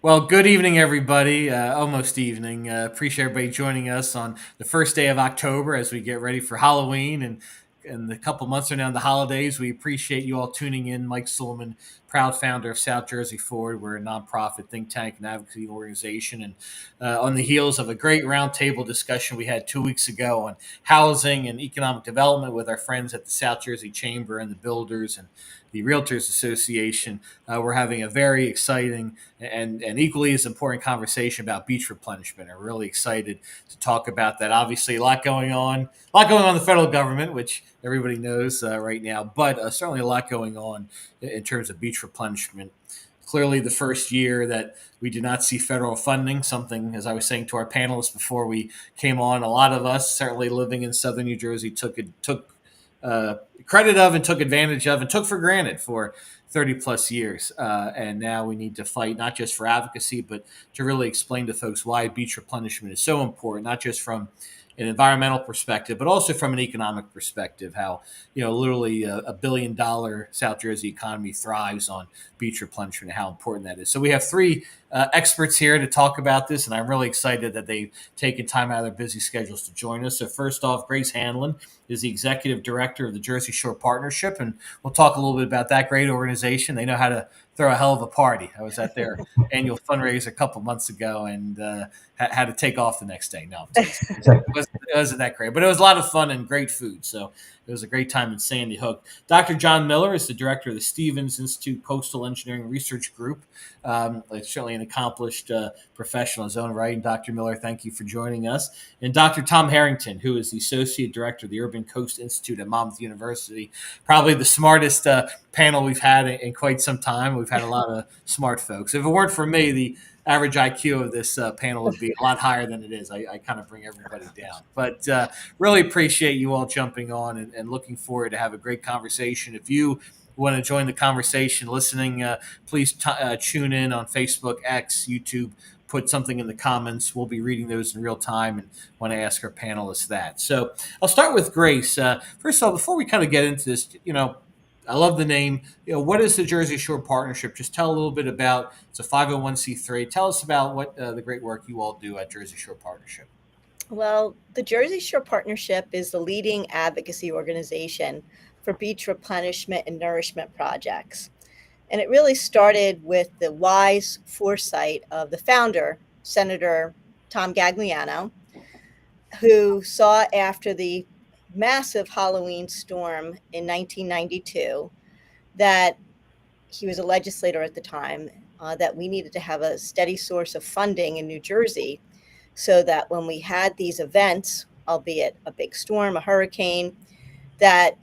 Well, good evening, everybody. Almost evening. Appreciate everybody joining us on the first day of October as we get ready for Halloween and a couple months are now in the holidays. We appreciate you all tuning in. Mike Suleiman, proud founder of South Jersey Forward. We're a nonprofit think tank and advocacy organization. And on the heels of a great roundtable discussion we had 2 weeks ago on housing and economic development with our friends at the South Jersey Chamber and the Builders and the Realtors Association, we're having a very exciting and equally as important conversation about beach replenishment. I'm really excited to talk about that. Obviously, a lot going on in the federal government, which everybody knows right now, but certainly a lot going on in terms of beach replenishment. Clearly, the first year that we did not see federal funding, something, as I was saying to our panelists before we came on, a lot of us, certainly living in southern New Jersey, took credit of and took advantage of and took for granted for 30 plus years. And now we need to fight not just for advocacy, but to really explain to folks why beach replenishment is so important, not just from an environmental perspective, but also from an economic perspective, how, literally a $1 billion South Jersey economy thrives on beach replenishment and how important that is. So we have three experts here to talk about this, and I'm really excited that they've taken time out of their busy schedules to join us. So first off, Grace Hanlon is the executive director of the Jersey Shore Partnership, and we'll talk a little bit about that great organization. They know how to throw a hell of a party. I was at their annual fundraiser a couple months ago and had to take off the next day. No, it wasn't that great, but it was a lot of fun and great food. So it was a great time in Sandy Hook. Dr. John Miller is the director of the Stevens Institute Coastal Engineering Research Group. Certainly an accomplished professional in his own right. And Dr. Miller, thank you for joining us. And Dr. Tom Harrington, who is the associate director of the Urban Coast Institute at Monmouth University, probably the smartest panel we've had in quite some time. We've had a lot of smart folks. If it weren't for me, the average IQ of this panel would be a lot higher than it is. I kind of bring everybody down, but really appreciate you all jumping on and looking forward to have a great conversation. If you want to join the conversation listening, please tune in on Facebook, X, YouTube, put something in the comments. We'll be reading those in real time and want to ask our panelists that. So I'll start with Grace. First of all, before we kind of get into this, I love the name. What is the Jersey Shore Partnership? Just tell a little bit about. It's a 501c3. Tell us about what the great work you all do at Jersey Shore Partnership. Well, the Jersey Shore Partnership is the leading advocacy organization for beach replenishment and nourishment projects. And it really started with the wise foresight of the founder, Senator Tom Gagliano, who saw after the massive Halloween storm in 1992 that he was a legislator at the time, that we needed to have a steady source of funding in New Jersey so that when we had these events, albeit a big storm, a hurricane, that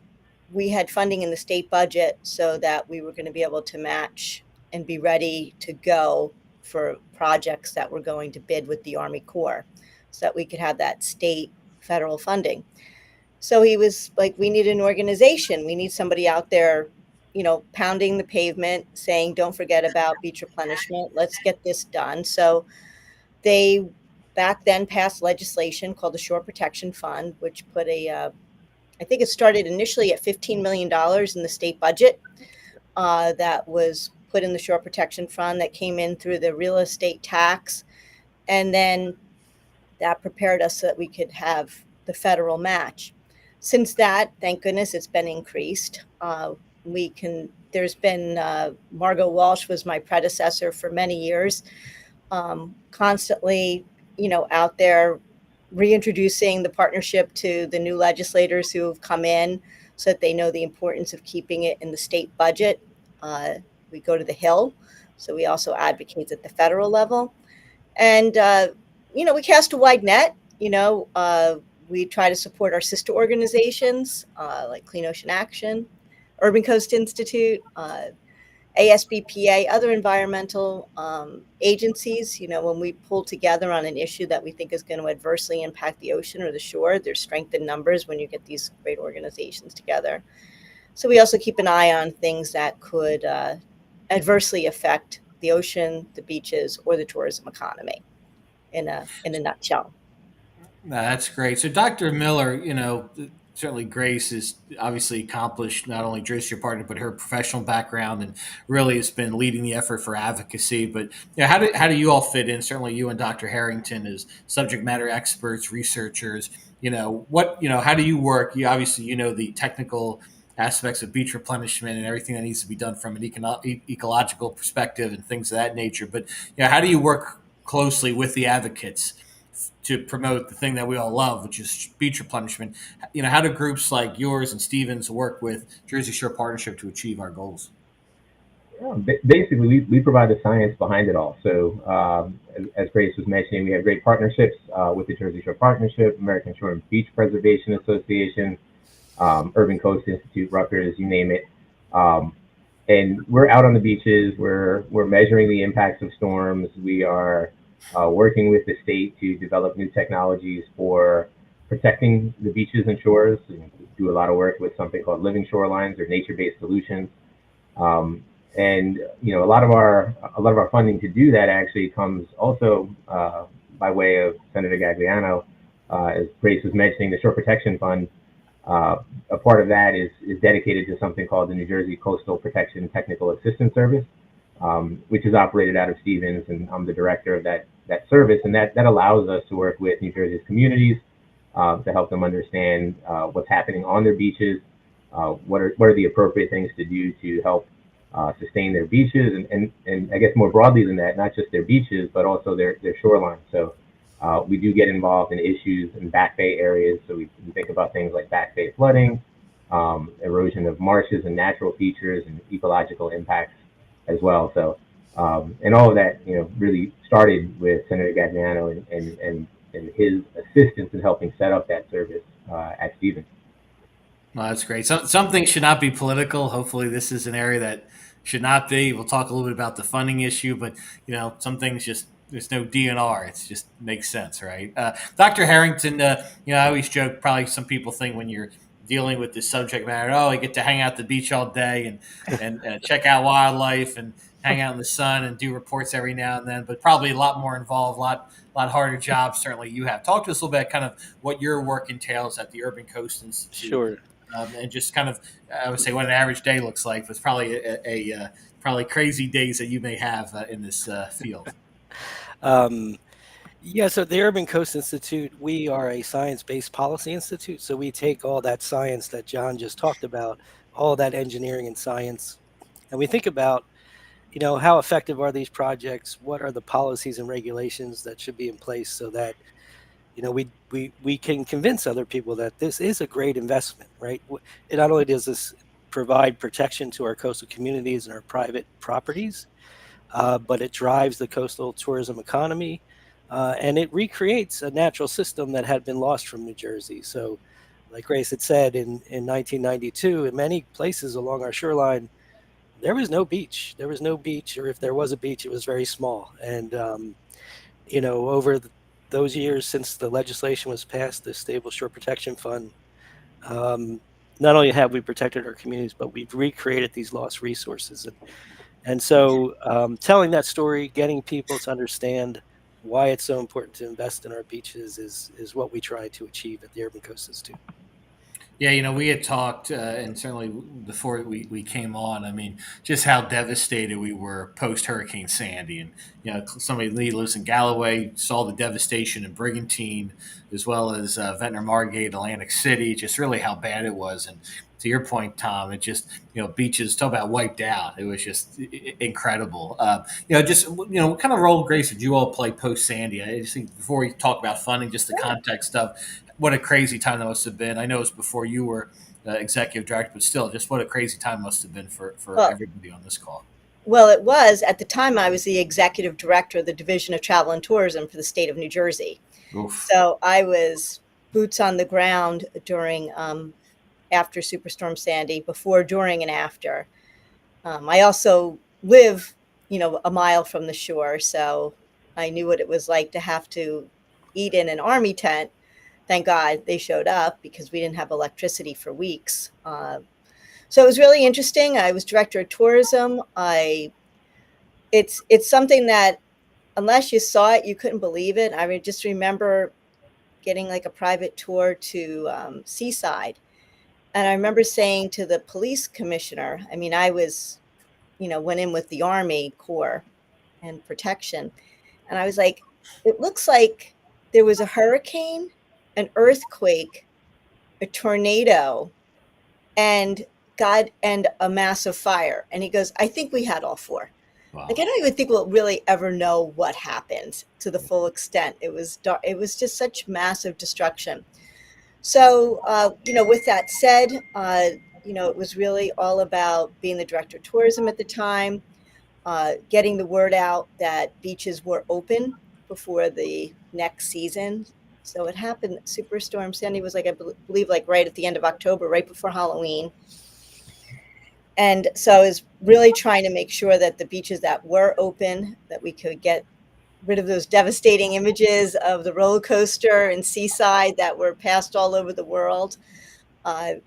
we had funding in the state budget so that we were going to be able to match and be ready to go for projects that were going to bid with the Army Corps so that we could have that state federal funding. So he was like, we need an organization. We need somebody out there, pounding the pavement, saying, don't forget about beach replenishment. Let's get this done. So they back then passed legislation called the Shore Protection Fund, which put I think it started initially at $15 million in the state budget that was put in the Shore Protection Fund that came in through the real estate tax. And then that prepared us so that we could have the federal match. Since that, thank goodness, it's been increased. There's been, Margot Walsh was my predecessor for many years, constantly, out there reintroducing the partnership to the new legislators who have come in so that they know the importance of keeping it in the state budget. We go to the Hill, so we also advocate at the federal level. And, we cast a wide net, we try to support our sister organizations like Clean Ocean Action, Urban Coast Institute, ASBPA, other environmental agencies. When we pull together on an issue that we think is going to adversely impact the ocean or the shore, there's strength in numbers when you get these great organizations together. So we also keep an eye on things that could adversely affect the ocean, the beaches, or the tourism economy in a nutshell. That's great. So, Dr. Miller, certainly Grace is obviously accomplished not only Jersey Shore Partner, but her professional background, and really has been leading the effort for advocacy. But how do you all fit in? Certainly, you and Dr. Harrington as subject matter experts, researchers. How do you work? You obviously the technical aspects of beach replenishment and everything that needs to be done from an ecological perspective and things of that nature. But how do you work closely with the advocates to promote the thing that we all love, which is beach replenishment? How do groups like yours and Stevens work with Jersey Shore Partnership to achieve our goals? Yeah, basically, we provide the science behind it all. So, as Grace was mentioning, we have great partnerships with the Jersey Shore Partnership, American Shore and Beach Preservation Association, Urban Coast Institute, Rutgers, you name it. Um, and we're out on the beaches. We're measuring the impacts of storms. We are working with the state to develop new technologies for protecting the beaches and shores. And do a lot of work with something called living shorelines or nature-based solutions. Um, and a lot of our funding to do that actually comes also by way of Senator Gagliano. As Grace was mentioning, the Shore Protection Fund. A part of that is dedicated to something called the New Jersey Coastal Protection Technical Assistance Service, which is operated out of Stevens, and I'm the director of that service, and that allows us to work with New Jersey's communities to help them understand what's happening on their beaches, what are the appropriate things to do to help sustain their beaches, and I guess more broadly than that, not just their beaches, but also their shoreline. So we do get involved in issues in back bay areas. So we think about things like back bay flooding, erosion of marshes and natural features, and ecological impacts as well. So and all of that, really started with Senator Gagliano and his assistance in helping set up that service at Stevens. Well, that's great. Some things should not be political. Hopefully, this is an area that should not be. We'll talk a little bit about the funding issue, but some things just there's no DNR. It just makes sense, right? Dr. Harrington, I always joke. Probably some people think when you're dealing with this subject matter, oh, I get to hang out at the beach all day and check out wildlife and hang out in the sun and do reports every now and then. But probably a lot more involved, a lot harder job. Certainly, you have. Talk to us a little bit, kind of what your work entails at the Urban Coast Institute, Sure. and just kind of, I would say, what an average day looks like. But probably probably crazy days that you may have in this field. Um, yeah, so the Urban Coast Institute, we are a science-based policy institute. So we take all that science that John just talked about, all that engineering and science, and we think about, how effective are these projects? What are the policies and regulations that should be in place so that, we can convince other people that this is a great investment, right? It not only does this provide protection to our coastal communities and our private properties, but it drives the coastal tourism economy, and it recreates a natural system that had been lost from New Jersey. So, like Grace had said, in 1992, in many places along our shoreline, there was no beach. There was no beach, or if there was a beach, it was very small. And over those years since the legislation was passed, the Stable Shore Protection Fund, not only have we protected our communities, but we've recreated these lost resources. And so telling that story, getting people to understand why it's so important to invest in our beaches is what we try to achieve at the Urban Coast Institute. Yeah, we had talked, and certainly before we came on, I mean, just how devastated we were post Hurricane Sandy. And, somebody Lee lives in Galloway, saw the devastation in Brigantine, as well as Ventnor Margate, Atlantic City, just really how bad it was. And to your point, Tom, it just, beaches, talk about wiped out. It was just incredible. What kind of role, Grace, did you all play post Sandy? I just think before we talk about funding, just the context stuff, what a crazy time that must have been. I know it was before you were executive director, but still, just what a crazy time must have been for Well, everybody on this call. well, it was at the time I was the executive director of the Division of Travel and Tourism for the state of New Jersey. Oof. So I was boots on the ground during after Superstorm Sandy, before, during, and after. I also live, a mile from the shore, so I knew what it was like to have to eat in an army tent. Thank God they showed up because we didn't have electricity for weeks. So it was really interesting. I was director of tourism. It's something that unless you saw it, you couldn't believe it. I mean, just remember getting like a private tour to Seaside, And I remember saying to the police commissioner, I mean, I was, went in with the Army Corps and protection. And I was like, it looks like there was a hurricane, an earthquake, a tornado, and and a massive fire. And he goes, I think we had all four. Wow. Like, I don't even think we'll really ever know what happened to the full extent. It was dark. It was just such massive destruction. So, with that said, it was really all about being the director of tourism at the time, getting the word out that beaches were open before the next season. So it happened. Superstorm Sandy was like, I believe, like right at the end of October, right before Halloween. And so I was really trying to make sure that the beaches that were open, that we could get rid of those devastating images of the roller coaster and seaside that were passed all over the world.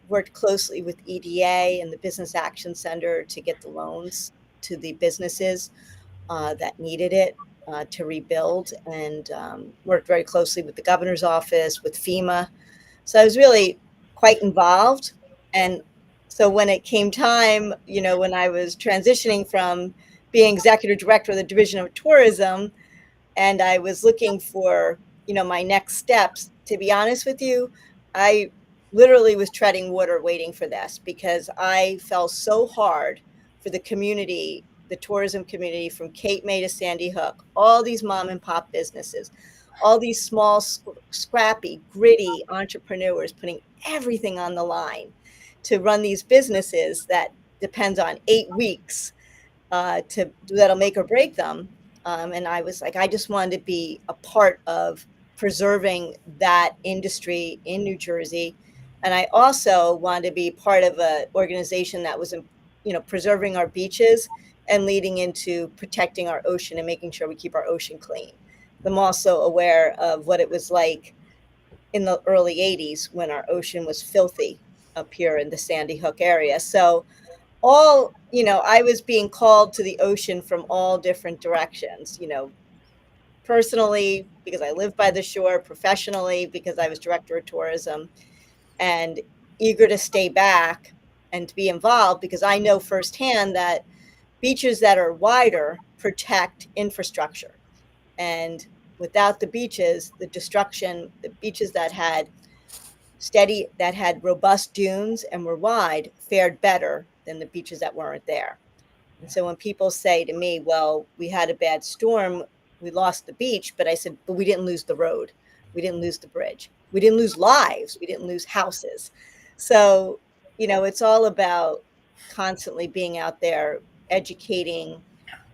Worked closely with EDA and the Business Action Center to get the loans to the businesses that needed it to rebuild, and worked very closely with the governor's office, with FEMA. So I was really quite involved. And so when it came time, when I was transitioning from being executive director of the Division of Tourism, and I was looking for, my next steps, to be honest with you, I literally was treading water waiting for this, because I fell so hard for the community, the tourism community from Cape May to Sandy Hook, all these mom and pop businesses, all these small, scrappy, gritty entrepreneurs putting everything on the line to run these businesses that depends on 8 weeks that'll make or break them. And I was like, I just wanted to be a part of preserving that industry in New Jersey. And I also wanted to be part of an organization that was, preserving our beaches and leading into protecting our ocean and making sure we keep our ocean clean. I'm also aware of what it was like in the early 80s when our ocean was filthy up here in the Sandy Hook area. So I was being called to the ocean from all different directions, personally, because I live by the shore, professionally, because I was director of tourism, and eager to stay back and to be involved, because I know firsthand that beaches that are wider protect infrastructure. And without the beaches, the beaches that had robust dunes and were wide fared better than the beaches that weren't there. And so when people say to me, well, we had a bad storm, we lost the beach, but I said, but we didn't lose the road. We didn't lose the bridge. We didn't lose lives. We didn't lose houses. So, it's all about constantly being out there educating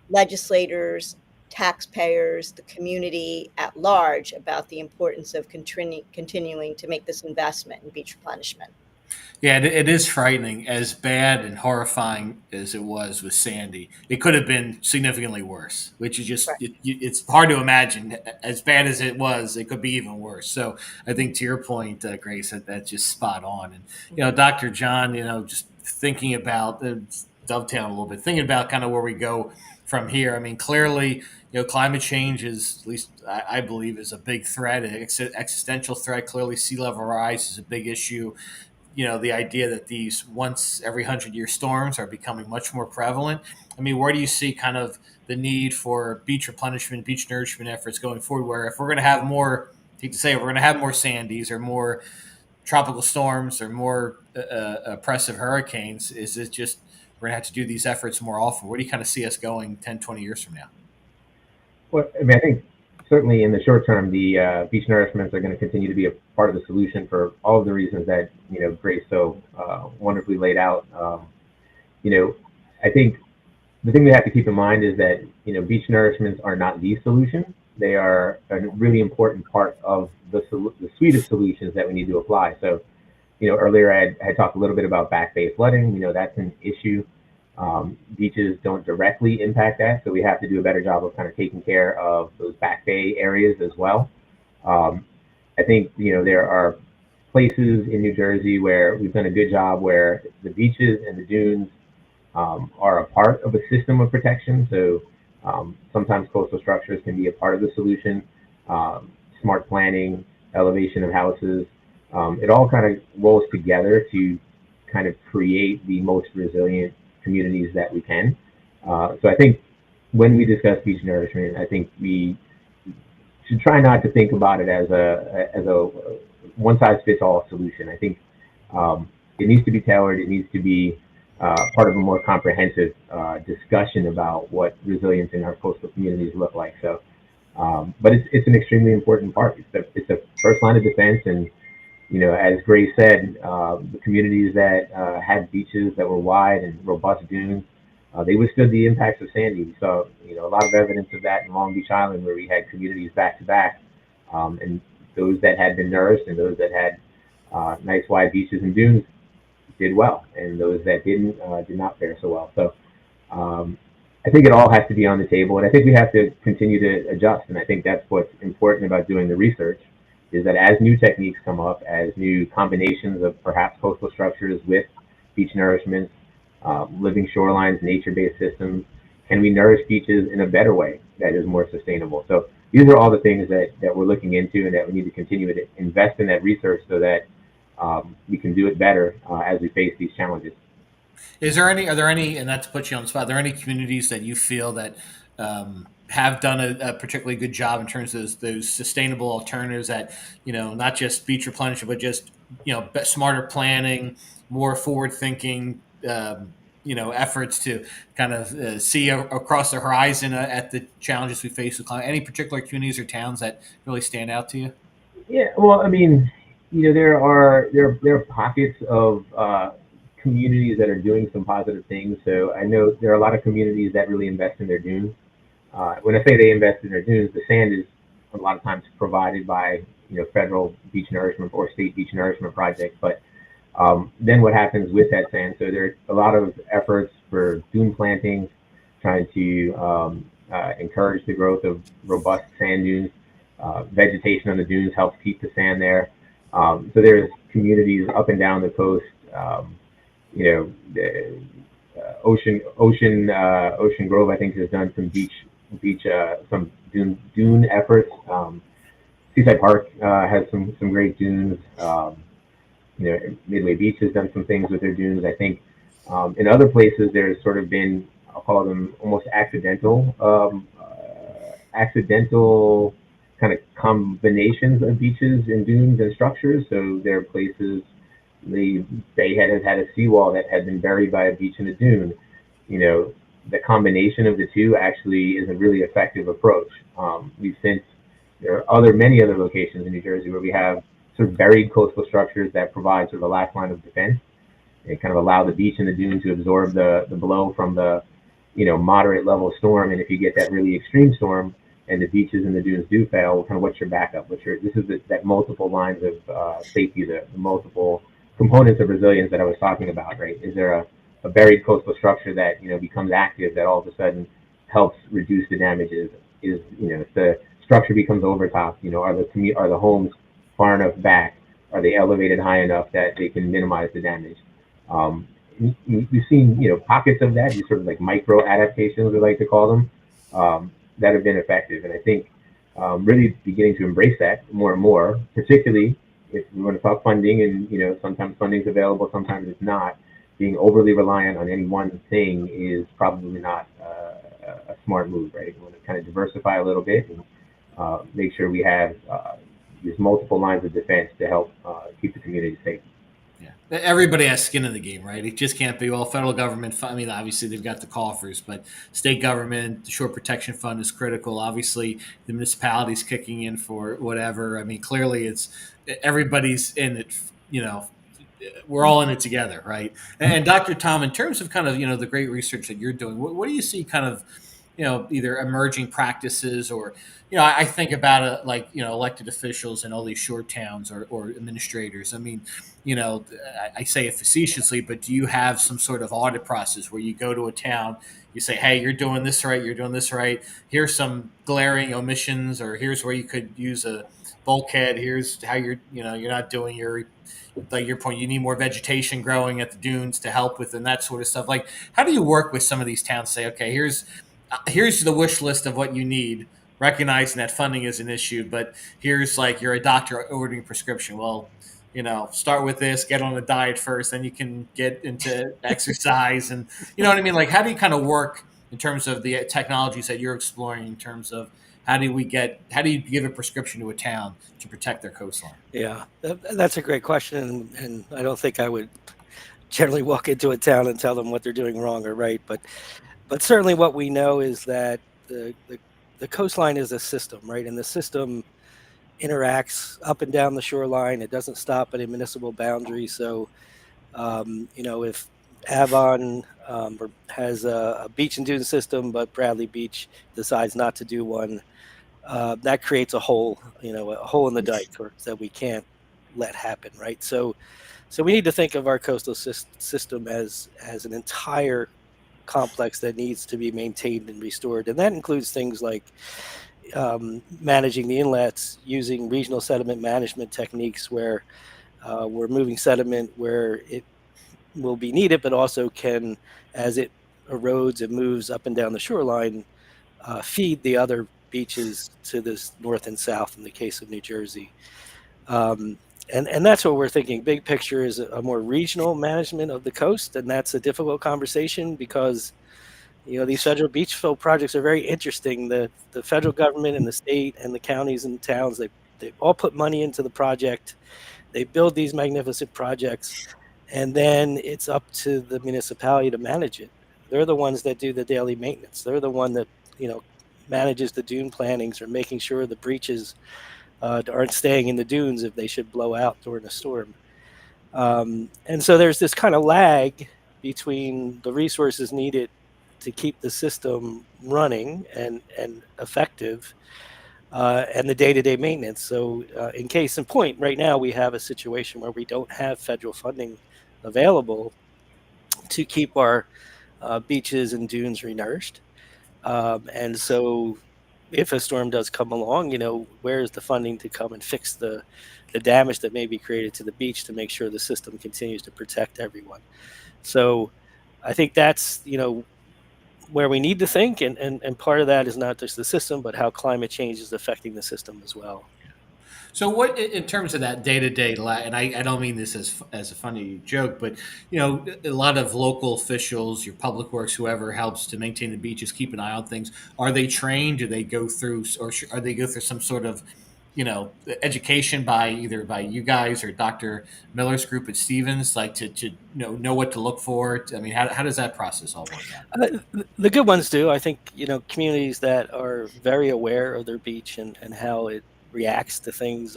legislators, taxpayers, the community at large about the importance of continuing to make this investment in beach replenishment. Yeah, it is frightening. As bad and horrifying as it was with Sandy, it could have been significantly worse. Which is just Right. it's hard to imagine. As bad as it was, it could be even worse. So I think to your point, Grace, that's just spot on. And Dr. John, just thinking about dovetailing a little bit, thinking about kind of where we go from here. I mean, clearly, climate change is, at least I believe, is a big threat, an existential threat. Clearly, sea level rise is a big issue. The idea that these once every 100-year storms are becoming much more prevalent. I mean, where do you see kind of the need for beach replenishment, beach nourishment efforts going forward? Where if we're going to have more, I hate to say it, we're going to have more Sandies or more tropical storms or more oppressive hurricanes, is it just we're going to have to do these efforts more often? Where do you kind of see us going 10, 20 years from now? Well, I mean, I think certainly in the short term, the beach nourishments are going to continue to be a part of the solution for all of the reasons that Grace so wonderfully laid out. I think the thing we have to keep in mind is that beach nourishments are not the solution. They are a really important part of the suite of solutions that we need to apply. So, earlier I had talked a little bit about back bay flooding. That's an issue. Beaches don't directly impact that, so we have to do a better job of kind of taking care of those back bay areas as well. I think there are places in New Jersey where we've done a good job where the beaches and the dunes are a part of a system of protection. So sometimes coastal structures can be a part of the solution. Smart planning, elevation of houses, it all kind of rolls together to kind of create the most resilient communities that we can. So I think when we discuss beach nourishment, I think we should try not to think about it as a one size fits all solution. I think it needs to be tailored. It needs to be part of a more comprehensive discussion about what resilience in our coastal communities look like. So, but it's an extremely important part. It's the first line of defense, and as Grace said, the communities that had beaches that were wide and robust dunes, they withstood the impacts of Sandy. We saw, a lot of evidence of that in Long Beach Island, where we had communities back to back, and those that had been nourished and those that had nice wide beaches and dunes did well, and those that didn't did not fare so well. So I think it all has to be on the table, and I think we have to continue to adjust. And I think that's what's important about doing the research, is that as new techniques come up, as new combinations of perhaps coastal structures with beach nourishments, living shorelines, nature-based systems, can we nourish beaches in a better way that is more sustainable? So these are all the things that we're looking into, and that we need to continue to invest in that research so that we can do it better as we face these challenges. Are there any, and not to put you on the spot, are there any communities that you feel that have done a particularly good job in terms of those sustainable alternatives that, not just beach replenishment, but just, smarter planning, more forward thinking, efforts to kind of see across the horizon at the challenges we face with climate? Any particular communities or towns that really stand out to you? Yeah, well, I mean, there are pockets of communities that are doing some positive things. So I know there are a lot of communities that really invest in their dunes. When I say they invest in their dunes, the sand is a lot of times provided by federal beach nourishment or state beach nourishment projects. But then what happens with that sand? So there are a lot of efforts for dune plantings, trying to encourage the growth of robust sand dunes. Vegetation on the dunes helps keep the sand there. So there's communities up and down the coast. The Ocean Grove, I think, has done some some dune efforts. Seaside Park has some great dunes. Midway Beach has done some things with their dunes. I think in other places there's sort of been, I'll call them almost accidental kind of combinations of beaches and dunes and structures. So there are places, the Bayhead has had a seawall that had been buried by a beach and a dune. The combination of the two actually is a really effective approach. There are many other locations in New Jersey where we have sort of buried coastal structures that provide sort of a lifeline of defense. They kind of allow the beach and the dune to absorb the blow from the moderate level storm. And if you get that really extreme storm and the beaches and the dunes do fail, kind of what's your backup? That multiple lines of safety, the multiple components of resilience that I was talking about, right? Is there a buried coastal structure that becomes active, that all of a sudden helps reduce the damages? If the structure becomes overtopped, are the homes far enough back? Are they elevated high enough that they can minimize the damage? We've seen pockets of that, these sort of like micro adaptations, we like to call them, that have been effective. And I think really beginning to embrace that more and more, particularly if we want to talk funding, and sometimes funding is available, sometimes it's not. Being overly reliant on any one thing is probably not a smart move, right? We want to kind of diversify a little bit and make sure we have these multiple lines of defense to help keep the community safe. Yeah, everybody has skin in the game, right? It just can't be, well, federal government. I mean, obviously they've got the coffers, but state government, the Shore Protection Fund is critical. Obviously, the municipalities kicking in for whatever. I mean, clearly, everybody's in it. We're all in it together, right? And Dr. Tom, in terms of kind of the great research that you're doing, what do you see kind of either emerging practices or I think about it like elected officials in all these shore towns or administrators. I mean, I say it facetiously, but do you have some sort of audit process where you go to a town, you say, hey, you're doing this right, you're doing this right, here's some glaring omissions, or here's where you could use a bulkhead, here's how you're not doing your, like your point, you need more vegetation growing at the dunes to help with, and that sort of stuff. Like, how do you work with some of these towns? Say, okay, here's the wish list of what you need, recognizing that funding is an issue, but here's like you're a doctor ordering a prescription. Well, start with this, get on a diet first, then you can get into exercise, and you know what I mean. Like, how do you kind of work in terms of the technologies that you're exploring? In terms of how do you give a prescription to a town to protect their coastline? Yeah, that's a great question, and I don't think I would generally walk into a town and tell them what they're doing wrong or right, but certainly what we know is that the coastline is a system, right? And the system interacts up and down the shoreline. It doesn't stop at a municipal boundary. So, if Avon has a beach and dune system, but Bradley Beach decides not to do one, that creates a hole, a hole in the dike that we can't let happen, right? So we need to think of our coastal system as an entire complex that needs to be maintained and restored, and that includes things like managing the inlets, using regional sediment management techniques where we're moving sediment where it will be needed, but also can, as it erodes and moves up and down the shoreline, feed the other beaches to this north and south in the case of New Jersey. And that's what we're thinking. Big picture is a more regional management of the coast, and that's a difficult conversation because these federal beach fill projects are very interesting. The federal government and the state and the counties and towns, they all put money into the project. They build these magnificent projects, and then it's up to the municipality to manage it. They're the ones that do the daily maintenance. They're the one that manages the dune plantings or making sure the breaches aren't staying in the dunes if they should blow out during a storm. And so there's this kind of lag between the resources needed to keep the system running and effective and the day-to-day maintenance. So in case in point, right now we have a situation where we don't have federal funding available to keep our beaches and dunes renourished. And so if a storm does come along, where's the funding to come and fix the damage that may be created to the beach to make sure the system continues to protect everyone? So I think that's, where we need to think. And part of that is not just the system, but how climate change is affecting the system as well. So, what in terms of that day to day, and I don't mean this as a funny joke, but a lot of local officials, your public works, whoever helps to maintain the beaches, keep an eye on things. Are they trained? Do they go through, or are they go through some sort of education by either by you guys or Dr. Miller's group at Stevens, like to know what to look for? I mean, how does that process all work out? The good ones do. I think communities that are very aware of their beach and how it reacts to things.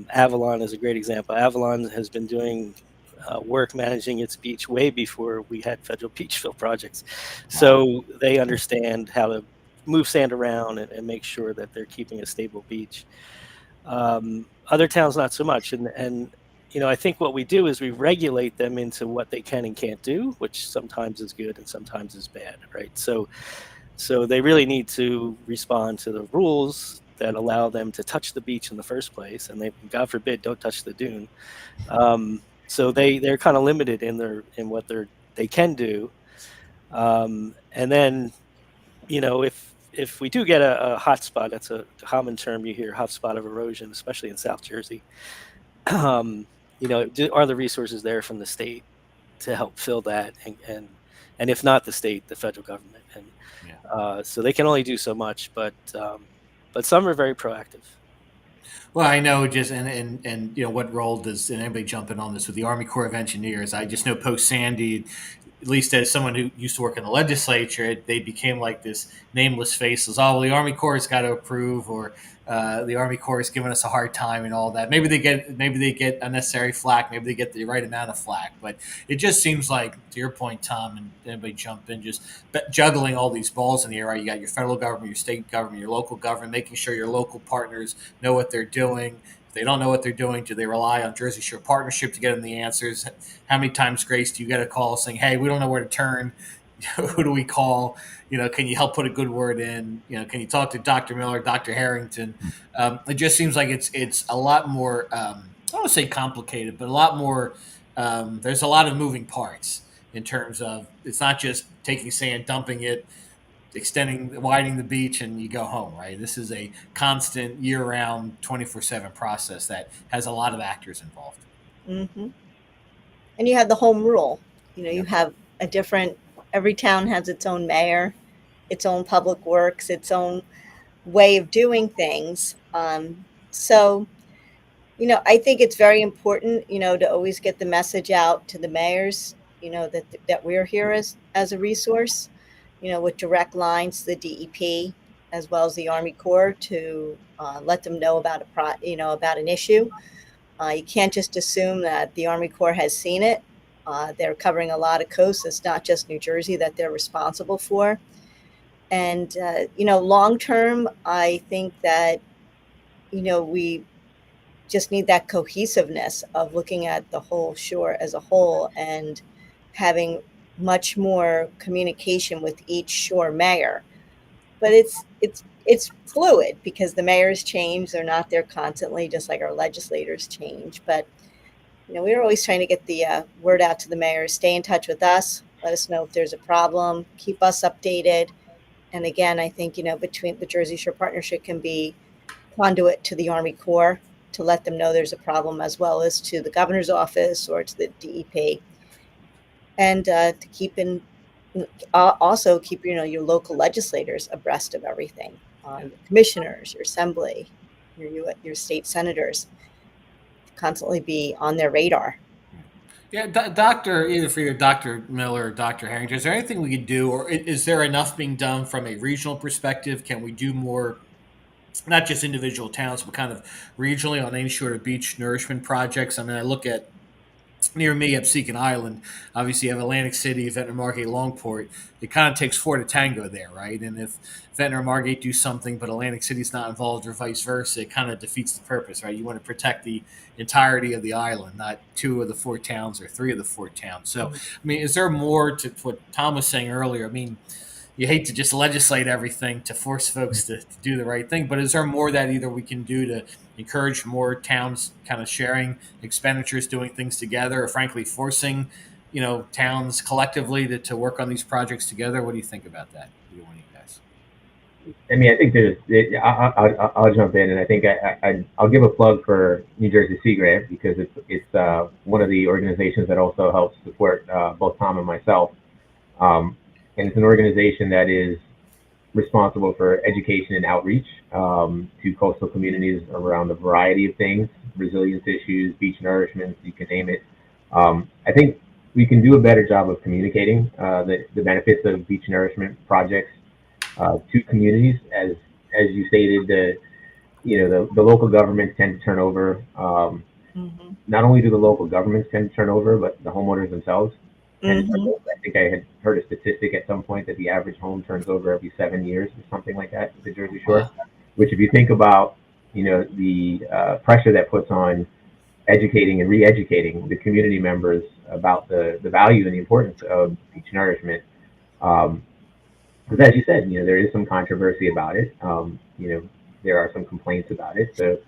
Avalon is a great example. Avalon has been doing work managing its beach way before we had federal beach fill projects. So they understand how to move sand around and make sure that they're keeping a stable beach. Other towns, not so much. And I think what we do is we regulate them into what they can and can't do, which sometimes is good and sometimes is bad, right? So they really need to respond to the rules that allow them to touch the beach in the first place, and they, God forbid, don't touch the dune. So they're kind of limited in what they can do. And then, if we do get a hot spot, that's a common term you hear, hot spot of erosion, especially in South Jersey. Are the resources there from the state to help fill that, and if not the state, the federal government, and so they can only do so much, but some are very proactive. Well, I know just and what role does anybody jump in on this with the Army Corps of Engineers? I just know post Sandy, at least as someone who used to work in the legislature, they became like this nameless faceless. Oh, well, the Army Corps has got to approve, or the Army Corps is giving us a hard time and all that. Maybe they get unnecessary flack. Maybe they get the right amount of flack. But it just seems like, to your point, Tom, and anybody jump in, just juggling all these balls in the air. Right? You got your federal government, your state government, your local government, making sure your local partners know what they're doing. If they don't know what they're doing, do they rely on Jersey Shore Partnership to get them the answers? How many times, Grace, do you get a call saying, "Hey, we don't know where to turn. Who do we call? Can you help put a good word in? Can you talk to Dr. Miller, Dr. Harrington?" It just seems like it's a lot more. I don't want to say complicated, but a lot more. There's a lot of moving parts in terms of it's not just taking sand, dumping it, widening the beach, and you go home, right? This is a constant, year-round, 24/7 process that has a lot of actors involved. Mm-hmm. And you have the home rule. You Yep. have every town has its own mayor, its own public works, its own way of doing things. So, I think it's very important, to always get the message out to the mayors, that we're here as a resource, with direct lines to the DEP as well as the Army Corps to let them know about about an issue. You can't just assume that the Army Corps has seen it. They're covering a lot of coasts. It's not just New Jersey that they're responsible for. And, long term, I think that, we just need that cohesiveness of looking at the whole shore as a whole and having much more communication with each shore mayor. But it's fluid because the mayors change. They're not there constantly, just like our legislators change. But we're always trying to get the word out to the mayors. Stay in touch with us. Let us know if there's a problem. Keep us updated. And again, I think between the Jersey Shore Partnership can be conduit to the Army Corps to let them know there's a problem, as well as to the governor's office or to the DEP, and to also keep your local legislators abreast of everything, your commissioners, your assembly, your state senators, constantly be on their radar. Yeah, Doctor, either for your Dr. Miller or Dr. Harrington, is there anything we could do, or is there enough being done from a regional perspective? Can we do more, not just individual towns, but kind of regionally on any sort of beach nourishment projects? I mean, I look at near me up Seacon Island. Obviously, you have Atlantic City, Ventnor Margate, Longport. It kind of takes four to tango there, right? And if Ventnor Margate do something, but Atlantic City's not involved, or vice versa, it kind of defeats the purpose, right? You want to protect the entirety of the island, not two of the four towns or three of the four towns. So, I mean, is there more to what Tom was saying earlier? I mean, you hate to just legislate everything to force folks to do the right thing, but is there more that either we can do to encourage more towns kind of sharing expenditures, doing things together, or frankly forcing, towns collectively to work on these projects together? What do you think about that? Either one of you guys. I mean, I think I'll jump in, and I think I'll give a plug for New Jersey Sea Grant, because it's one of the organizations that also helps support both Tom and myself. And it's an organization that is responsible for education and outreach to coastal communities around a variety of things, resilience issues, beach nourishment, you can name it. I think we can do a better job of communicating the benefits of beach nourishment projects to communities. As you stated, the local governments tend to turn over. Not only do the local governments tend to turn over, but the homeowners themselves. I think I had heard a statistic at some point that the average home turns over every 7 years or something like that at the Jersey Shore. Wow. Which, if you think about, the pressure that puts on educating and re-educating the community members about the value and the importance of beach nourishment. Because as you said, there is some controversy about it. There are some complaints about it. So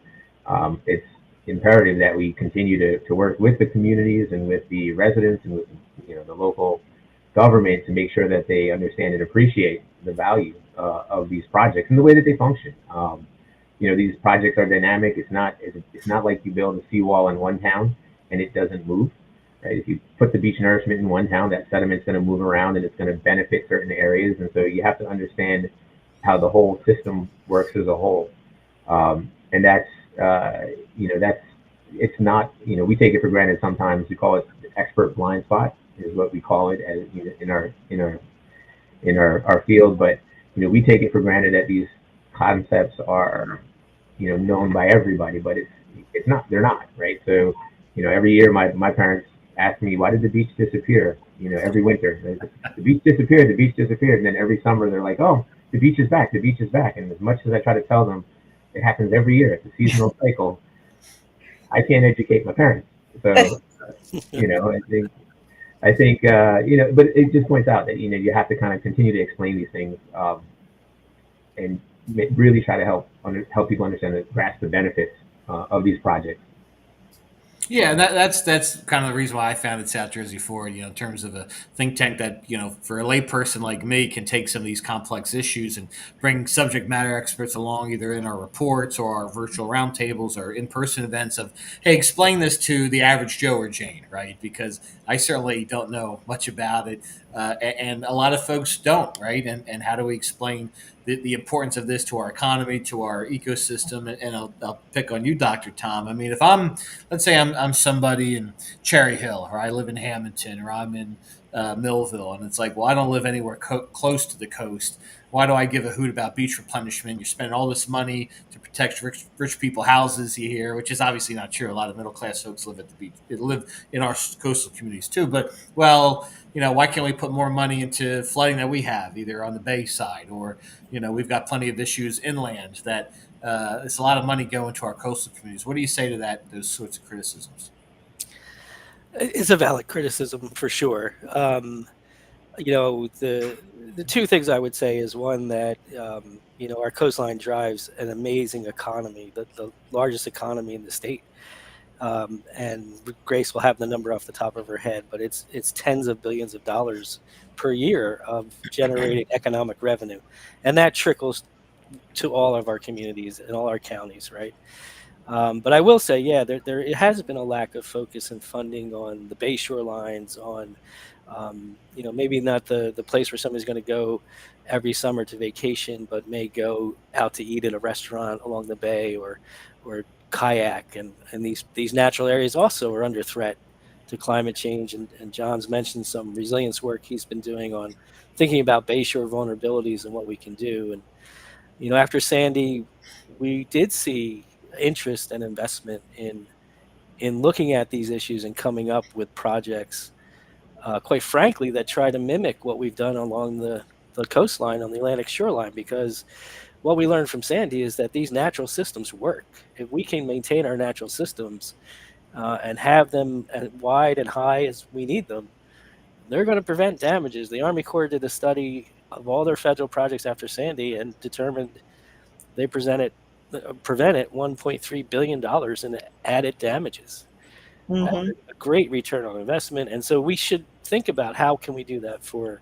it's imperative that we continue to work with the communities and with the residents and with the local government to make sure that they understand and appreciate the value of these projects and the way that they function. These projects are dynamic. It's not like you build a seawall in one town and it doesn't move. Right? If you put the beach nourishment in one town, that sediment's going to move around and it's going to benefit certain areas. And so you have to understand how the whole system works as a whole. And that's it's not, we take it for granted sometimes. We call it the expert blind spot is what we call it as, in our field. But, we take it for granted that these concepts are, known by everybody, but they're not, right? So, every year my parents ask me, why did the beach disappear? Every winter, the beach disappeared. And then every summer they're like, oh, the beach is back. And as much as I try to tell them, it happens every year. It's a seasonal cycle. I can't educate my parents. So, I think, but it just points out that, you have to kind of continue to explain these things and really try to help people understand and grasp the benefits of these projects. Yeah, and that's kind of the reason why I founded South Jersey Forward. In terms of a think tank that for a layperson like me can take some of these complex issues and bring subject matter experts along, either in our reports or our virtual roundtables or in-person events. Of hey, explain this to the average Joe or Jane, right? Because I certainly don't know much about it, and a lot of folks don't, right? And how do we explain the importance of this to our economy, to our ecosystem? And I'll pick on you, Dr. Tom. I mean, if let's say I'm somebody in Cherry Hill, or I live in Hamilton, or I'm in Millville, and it's like, well, I don't live anywhere close to the coast. Why do I give a hoot about beach replenishment? You're spending all this money to protect rich people houses here, which is obviously not true. A lot of middle class folks live at the beach, live in our coastal communities too. But well, why can't we put more money into flooding that we have, either on the bay side, or we've got plenty of issues inland that it's a lot of money going to our coastal communities. What do you say to those sorts of criticisms? It's a valid criticism for sure. The two things I would say is one that our coastline drives an amazing economy, the largest economy in the state. And Grace will have the number off the top of her head, but it's tens of billions of dollars per year of generating economic revenue, and that trickles to all of our communities and all our counties, right? But I will say, yeah, there it has been a lack of focus and funding on the bay shorelines, on maybe not the place where somebody's going to go every summer to vacation, but may go out to eat at a restaurant along the bay, or kayak, and these natural areas also are under threat to climate change. And John's mentioned some resilience work he's been doing on thinking about bayshore vulnerabilities and what we can do. And after Sandy, we did see interest and investment in looking at these issues and coming up with projects, quite frankly, that try to mimic what we've done along the coastline on the Atlantic shoreline. Because what we learned from Sandy is that these natural systems work. If we can maintain our natural systems and have them as wide and high as we need them, they're going to prevent damages. The Army Corps did a study of all their federal projects after Sandy and determined they prevented $1.3 billion in added damages. Mm-hmm. A great return on investment. And so we should think about how can we do that for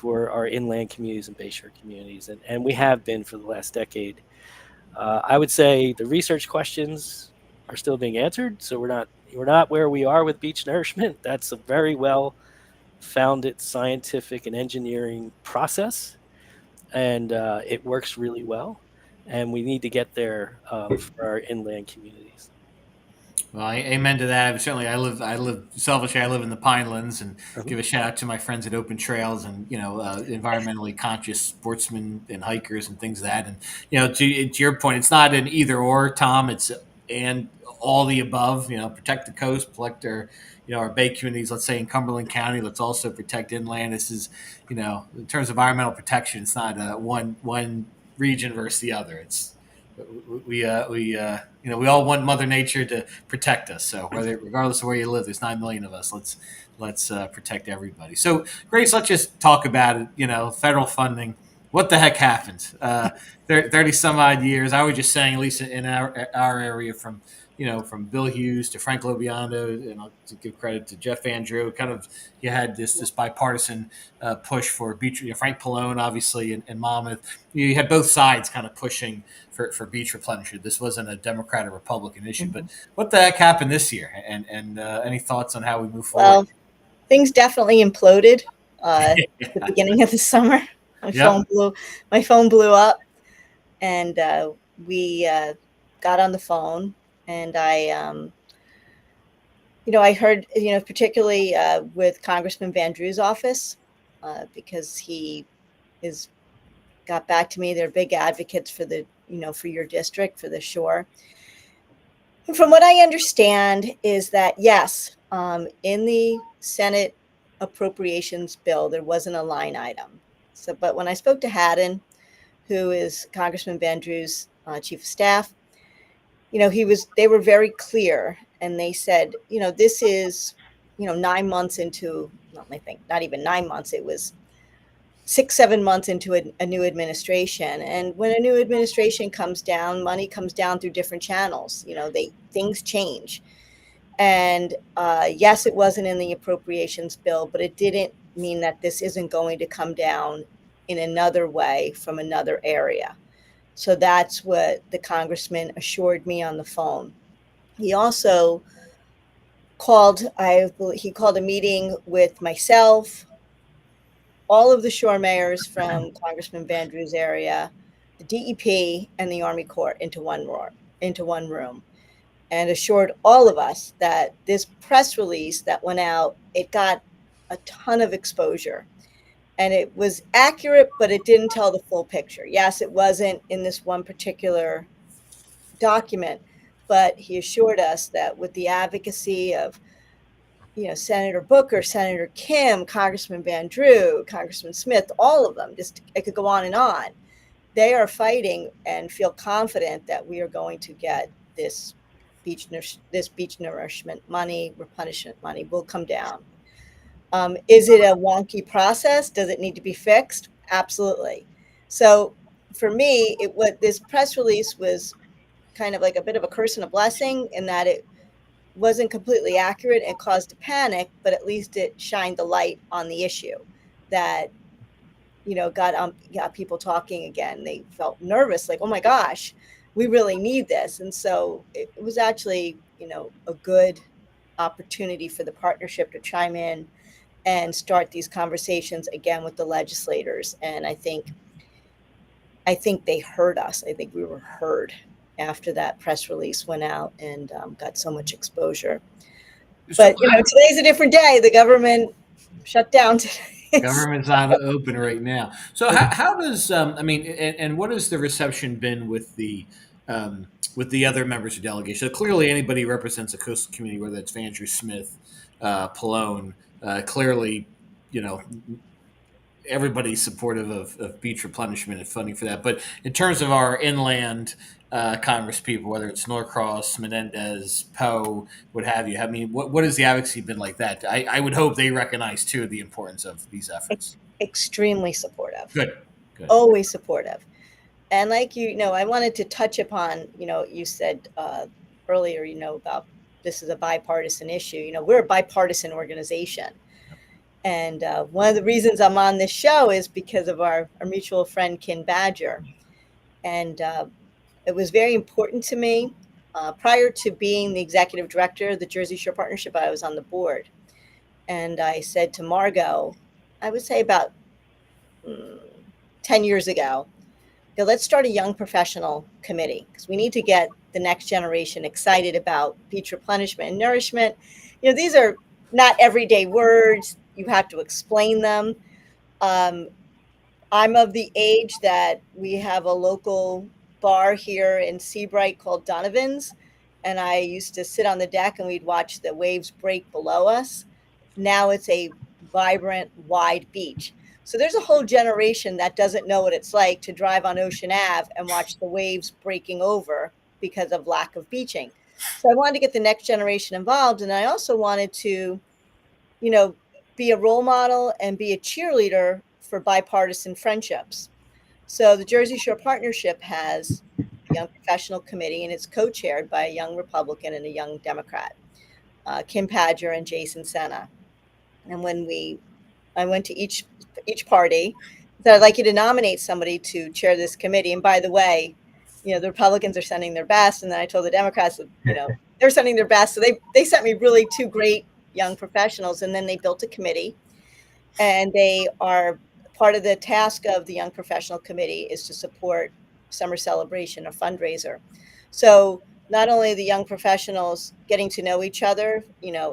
our inland communities and bayshore communities. And we have been for the last decade. I would say the research questions are still being answered. So we're not where we are with beach nourishment. That's a very well founded scientific and engineering process, and it works really well. And we need to get there for our inland communities. Well, amen to that. Certainly, I live selfishly. I live in the Pinelands, and give a shout out to my friends at Open Trails, and environmentally conscious sportsmen and hikers and things like that. And to your point, it's not an either or, Tom. It's and all the above. Protect the coast, protect our bay communities. Let's say in Cumberland County, let's also protect inland. This is in terms of environmental protection, it's not one region versus the other. It's we all want Mother Nature to protect us. So regardless of where you live, there's 9 million of us. Let's protect everybody. So Grace, let's just talk about it. Federal funding. What the heck happened? 30 some odd years. I was just saying, at least in our area, from Bill Hughes to Frank Lobiando, and I'll give credit to Jeff Andrew. Kind of, you had this bipartisan push for beach. Frank Pallone, obviously, and Monmouth. You had both sides kind of pushing for beach replenishment. This wasn't a Democrat or Republican issue. Mm-hmm. But what the heck happened this year? And any thoughts on how we move forward? Well, things definitely imploded at the beginning of the summer. My phone blew up, and we got on the phone. And I heard, particularly with Congressman Van Drew's office, because he got back to me. They're big advocates for for your district, for the shore. And from what I understand is that, yes, in the Senate appropriations bill, there wasn't a line item. So, but when I spoke to Haddon, who is Congressman Van Drew's chief of staff, they were very clear, and they said, this is, 9 months into, not even 9 months, it was 6-7 months into a new administration. And when a new administration comes down, money comes down through different channels. Things change. And yes, it wasn't in the appropriations bill, but it didn't mean that this isn't going to come down in another way from another area. So that's what the congressman assured me on the phone. He also he called a meeting with myself, all of the shore mayors from Congressman Van Drew's area, the DEP, and the Army Corps into one room, and assured all of us that this press release that went out, it got a ton of exposure. And it was accurate, but it didn't tell the full picture. Yes, it wasn't in this one particular document, but he assured us that with the advocacy of Senator Booker, Senator Kim, Congressman Van Drew, Congressman Smith, all of them, just I could go on and on. They are fighting and feel confident that we are going to get this beach nourishment money, replenishment money will come down. Is it a wonky process? Does it need to be fixed? Absolutely. So for me, this press release was kind of like a bit of a curse and a blessing in that it wasn't completely accurate and caused a panic, but at least it shined the light on the issue that got people talking again. They felt nervous, like, oh my gosh, we really need this. And so it was actually a good opportunity for the partnership to chime in and start these conversations again with the legislators. And I think they heard us. I think we were heard after that press release went out and got so much exposure. But today's a different day. The government shut down today. Government's not open right now. So how does and what has the reception been with the other members of the delegation? So clearly, anybody who represents a coastal community, whether it's Van Drew, Smith, Pallone, clearly, everybody's supportive of beach replenishment and funding for that. But in terms of our inland Congress people, whether it's Norcross, Menendez, Poe, what have you, I mean, what has the advocacy been like that? I would hope they recognize, too, the importance of these efforts. Extremely supportive. Good. Always supportive. And like, I wanted to touch upon, you said earlier, about this is a bipartisan issue. We're a bipartisan organization. And one of the reasons I'm on this show is because of our mutual friend, Ken Badger. And it was very important to me. Prior to being the executive director of the Jersey Shore Partnership, I was on the board. And I said to Margot, I would say about 10 years ago, let's start a young professional committee because we need to get the next generation excited about beach replenishment and nourishment. These are not everyday words. You have to explain them. I'm of the age that we have a local bar here in Seabright called Donovan's, and I used to sit on the deck and we'd watch the waves break below us. Now it's a vibrant, wide beach. So there's a whole generation that doesn't know what it's like to drive on Ocean Ave and watch the waves breaking over because of lack of beaching. So I wanted to get the next generation involved, and I also wanted to, be a role model and be a cheerleader for bipartisan friendships. So the Jersey Shore Partnership has a young professional committee, and it's co-chaired by a young Republican and a young Democrat, Kim Badger and Jason Senna. And when I went to each party, that I'd like you to nominate somebody to chair this committee. And by the way, the Republicans are sending their best, and then I told the Democrats that they're sending their best. So they sent me really two great young professionals, and then they built a committee, and they are part of the task of the Young Professional Committee is to support Summer Celebration, a fundraiser. So not only the young professionals getting to know each other,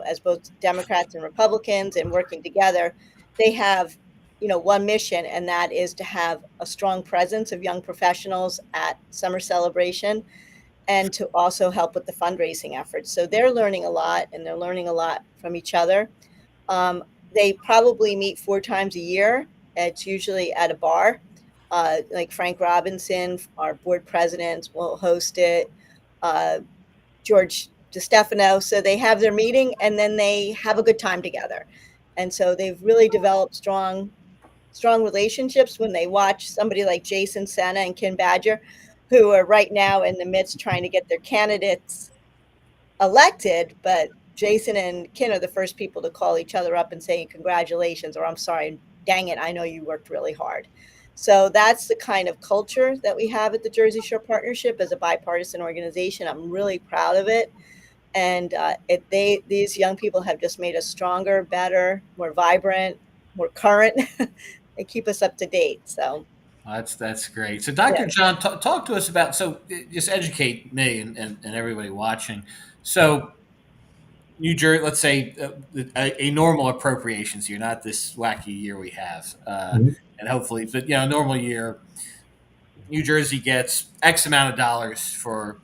as both Democrats and Republicans and working together, they have, one mission, and that is to have a strong presence of young professionals at Summer Celebration and to also help with the fundraising efforts. So they're learning a lot, and they're learning a lot from each other. They probably meet 4 times a year. It's usually at a bar. Like Frank Robinson, our board president, will host it. George DeStefano. So they have their meeting, and then they have a good time together. And so they've really developed strong relationships when they watch somebody like Jason Senna and Ken Badger, who are right now in the midst trying to get their candidates elected, but Jason and Ken are the first people to call each other up and say congratulations, or I'm sorry, dang it, I know you worked really hard. So that's the kind of culture that we have at the Jersey Shore Partnership as a bipartisan organization. I'm really proud of it. And these young people have just made us stronger, better, more vibrant, more current. They keep us up to date. So That's great. So, Dr. yeah. John, talk to us about, just educate me and everybody watching. So, New Jersey, let's say a normal appropriations year, not this wacky year we have, Mhm. and hopefully, but a normal year, New Jersey gets X amount of dollars for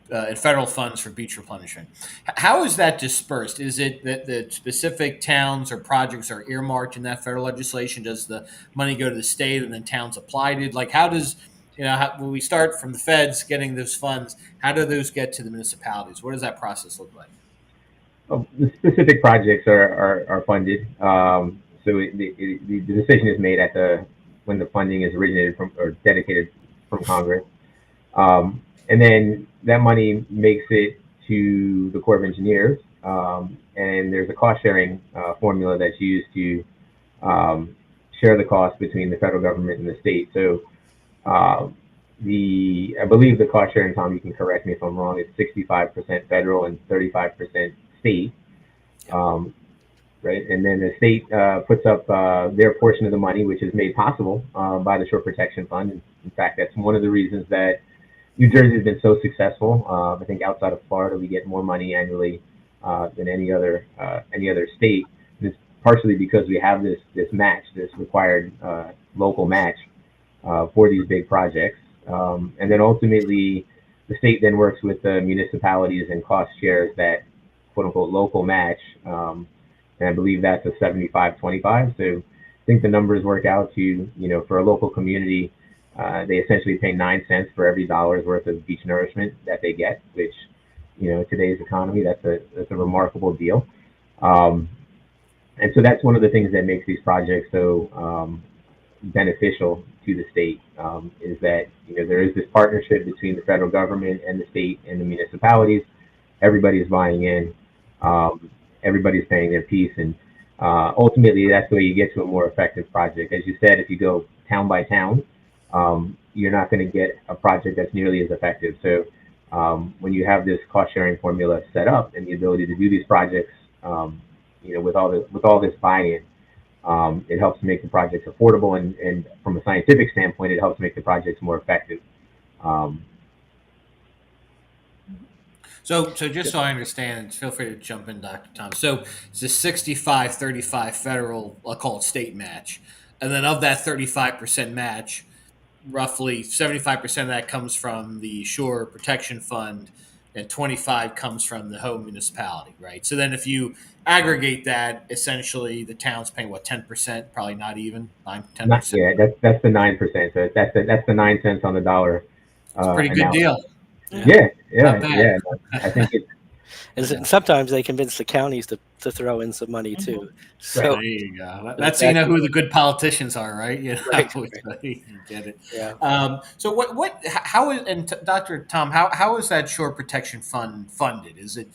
in federal funds for beach replenishment. How is that dispersed? Is it that the specific towns or projects are earmarked in that federal legislation? Does the money go to the state and then towns apply it? Like, how does when we start from the feds getting those funds, how do those get to the municipalities? What does that process look like? The specific projects are funded. So the decision is made when the funding is originated from or dedicated from Congress. And then that money makes it to the Corps of Engineers, and there's a cost sharing formula that's used to share the cost between the federal government and the state. So I believe the cost sharing, Tom, you can correct me if I'm wrong, it's 65% federal and 35% state. Right, and then the state puts up their portion of the money, which is made possible by the Shore Protection Fund. In fact, that's one of the reasons that New Jersey has been so successful. I think outside of Florida, we get more money annually than any other state. And it's partially because we have this match, this required local match for these big projects. And then ultimately, the state then works with the municipalities and cost shares that quote unquote local match. And I believe that's a 75-25. So I think the numbers work out to, for a local community, they essentially pay 9 cents for every dollar's worth of beach nourishment that they get, which, in today's economy, that's a remarkable deal. And so that's one of the things that makes these projects so beneficial to the state, is that, there is this partnership between the federal government and the state and the municipalities. Everybody's buying in. Everybody's paying their piece. And ultimately, that's the way you get to a more effective project. As you said, if you go town by town, you're not going to get a project that's nearly as effective. So when you have this cost sharing formula set up and the ability to do these projects, with all this buy-in, it helps make the projects affordable, and from a scientific standpoint, it helps make the projects more effective. So just so I understand, feel free to jump in, Dr. Tom. So it's a 65-35 federal, I'll call it state match. And then of that 35% match, roughly 75% of that comes from the Shore Protection Fund and 25 comes from the home municipality, right? So then if you aggregate that, essentially the town's paying, 10%? Probably not even, 9-10%? Yeah, that's the 9%. So that's the 9 cents on the dollar. It's a pretty good deal. Yeah. I think it's. And sometimes they convince the counties to throw in some money too. So there you go. That's who the good politicians are, right? Right. You get it. Yeah. So how is, and Dr. Tom, how is that Shore Protection Fund funded? Is it